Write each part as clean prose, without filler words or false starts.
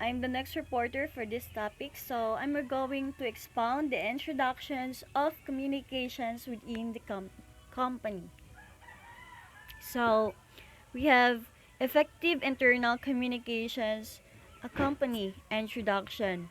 I'm the next reporter for this topic, so I'm going to expound the introductions of communications within the company. So, we have effective internal communications, a company introduction.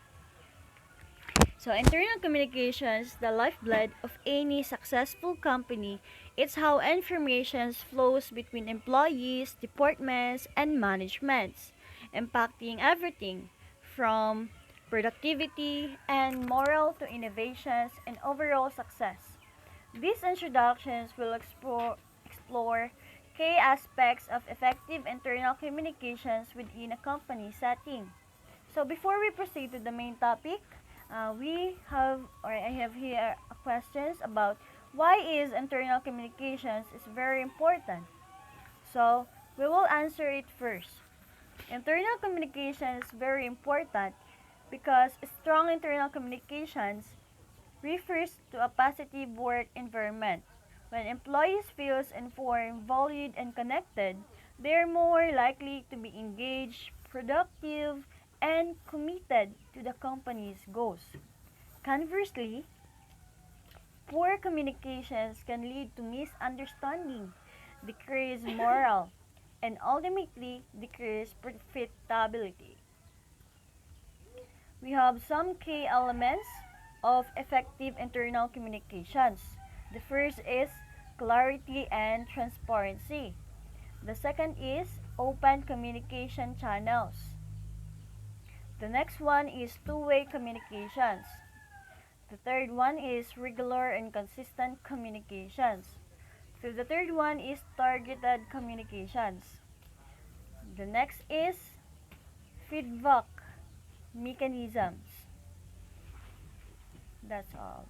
So, internal communications, the lifeblood of any successful company, it's how information flows between employees, departments, and managements, impacting everything from productivity and moral to innovations and overall success. These introductions will explore key aspects of effective internal communications within a company setting. So before we proceed to the main topic, I have here questions about why is internal communications is very important. So we will answer it first. Internal communication is very important because strong internal communications refers to a positive work environment. When employees feel informed, valued, and connected, they are more likely to be engaged, productive, and committed to the company's goals. Conversely, poor communications can lead to misunderstanding, decreased morale, and ultimately decreased profitability. We have some key elements of effective internal communications. The first is clarity and transparency. The second is open communication channels. The next one is two-way communications. The third one is regular and consistent communications. So the third one is targeted communications. The next is feedback mechanisms. That's all.